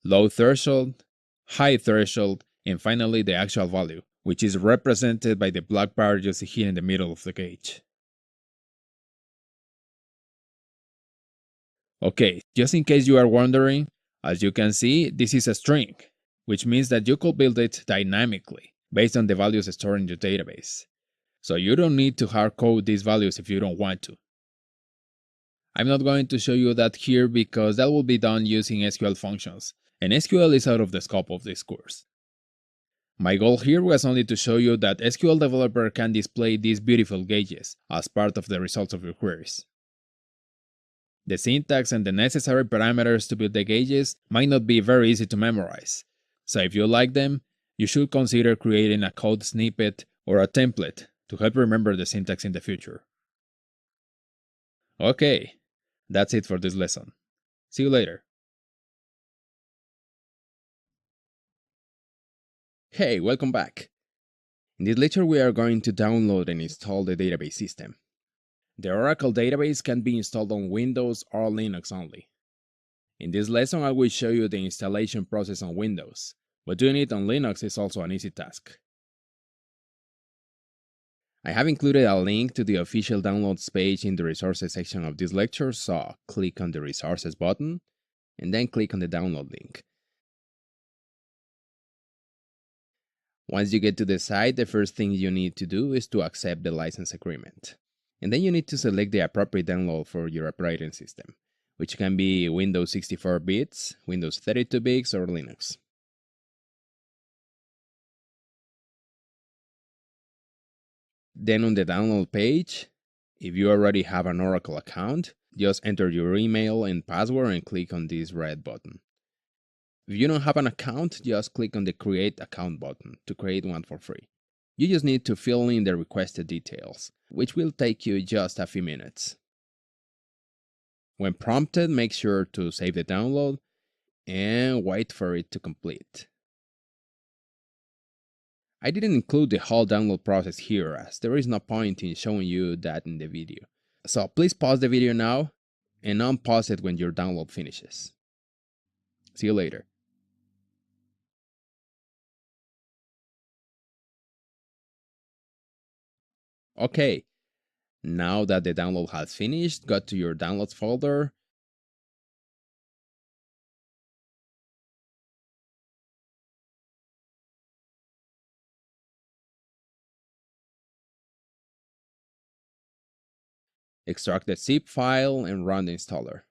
low threshold, high threshold, and finally the actual value, which is represented by the black bar you see here in the middle of the gauge. Okay, just in case you are wondering, as you can see, this is a string, which means that you could build it dynamically, based on the values stored in your database. So you don't need to hard code these values if you don't want to. I'm not going to show you that here because that will be done using SQL functions, and SQL is out of the scope of this course. My goal here was only to show you that SQL Developer can display these beautiful gauges as part of the results of your queries. The syntax and the necessary parameters to build the gauges might not be very easy to memorize, so if you like them, you should consider creating a code snippet or a template to help remember the syntax in the future. Okay, that's it for this lesson. See you later. Hey, welcome back. In this lecture, we are going to download and install the database system. The Oracle database can be installed on Windows or Linux only. In this lesson, I will show you the installation process on Windows, but doing it on Linux is also an easy task. I have included a link to the official downloads page in the resources section of this lecture, so click on the resources button and then click on the download link. Once you get to the site, the first thing you need to do is to accept the license agreement. And then you need to select the appropriate download for your operating system, which can be Windows 64 bits, Windows 32 bits, or Linux. Then on the download page, if you already have an Oracle account, just enter your email and password and click on this red button. If you don't have an account, just click on the Create Account button to create one for free. You just need to fill in the requested details, which will take you just a few minutes. When prompted, make sure to save the download and wait for it to complete. I didn't include the whole download process here, as there is no point in showing you that in the video. So please pause the video now and unpause it when your download finishes. See you later. Okay, now that the download has finished, go to your downloads folder . Extract the zip file and run the installer.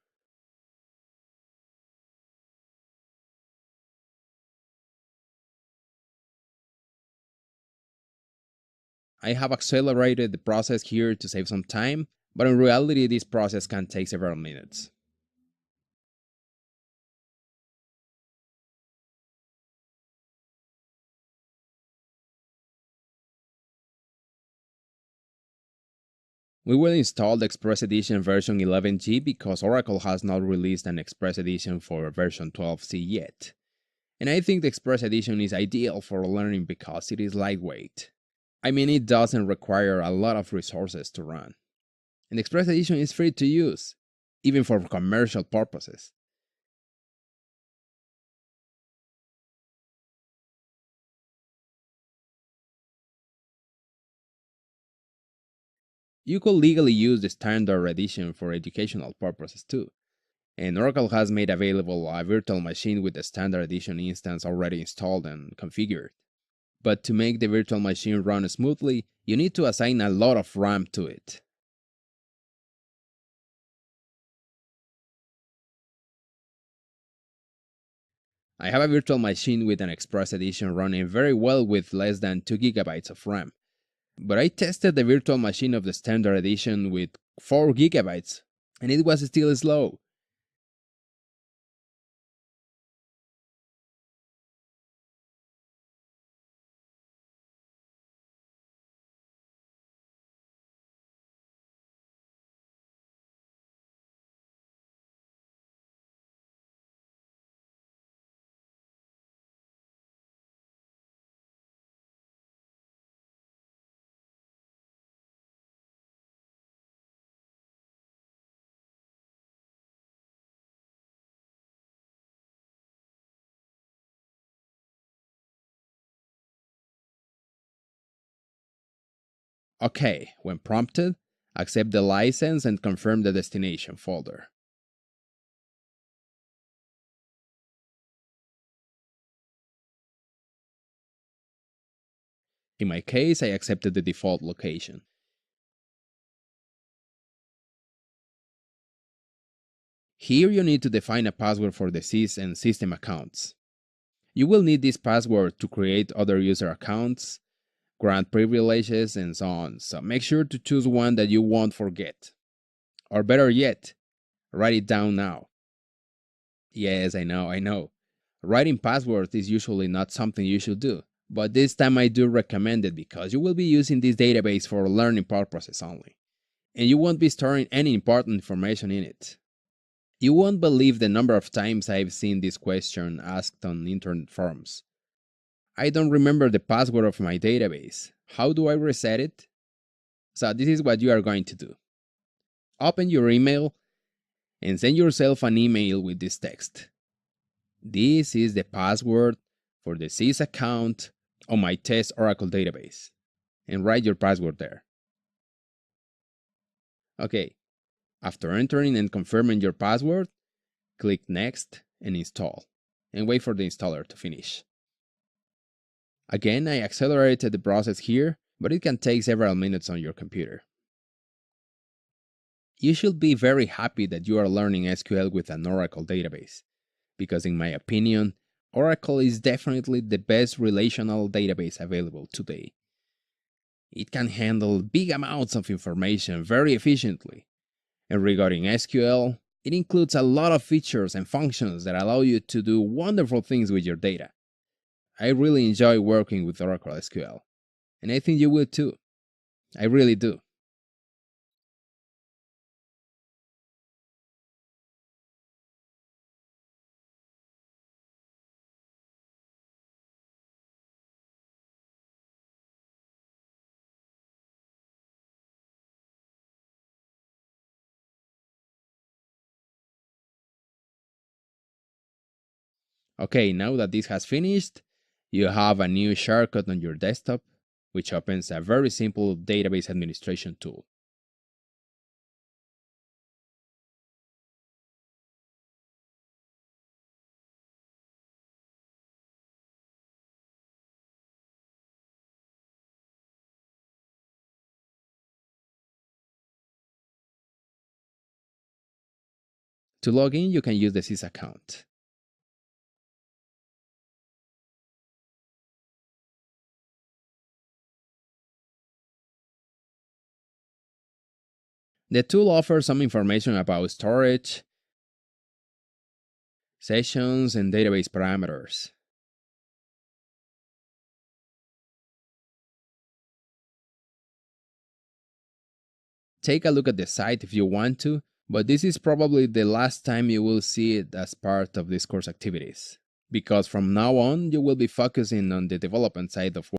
I have accelerated the process here to save some time, but in reality this process can take several minutes. We will install the Express Edition version 11G because Oracle has not released an Express Edition for version 12C yet. And I think the Express Edition is ideal for learning because it is lightweight. I mean, it doesn't require a lot of resources to run. And the Express Edition is free to use, even for commercial purposes. You could legally use the standard edition for educational purposes too. And Oracle has made available a virtual machine with the standard edition instance already installed and configured. But to make the virtual machine run smoothly, you need to assign a lot of RAM to it. I have a virtual machine with an Express Edition running very well with less than 2 GB of RAM. But I tested the virtual machine of the standard edition with 4 GB, and it was still slow. Okay, when prompted, accept the license and confirm the destination folder. In my case, I accepted the default location. Here you need to define a password for the sys and system accounts. You will need this password to create other user accounts, grant privileges, and so on, so make sure to choose one that you won't forget. Or better yet, write it down now. Yes, I know. Writing passwords is usually not something you should do, but this time I do recommend it because you will be using this database for learning purposes only, and you won't be storing any important information in it. You won't believe the number of times I've seen this question asked on internet forums. I don't remember the password of my database. How do I reset it? So this is what you are going to do. Open your email and send yourself an email with this text. This is the password for the sys account on my test Oracle database. And write your password there. Okay, after entering and confirming your password, click Next and Install, and wait for the installer to finish. Again, I accelerated the process here, but it can take several minutes on your computer. You should be very happy that you are learning SQL with an Oracle database, because in my opinion, Oracle is definitely the best relational database available today. It can handle big amounts of information very efficiently. And regarding SQL, it includes a lot of features and functions that allow you to do wonderful things with your data. I really enjoy working with Oracle SQL, and I think you will too. I really do. Okay, now that this has finished, you have a new shortcut on your desktop, which opens a very simple database administration tool. To log in, you can use the sys account. The tool offers some information about storage, sessions, and database parameters. Take a look at the site if you want to, but this is probably the last time you will see it as part of these course activities, because from now on you will be focusing on the development side of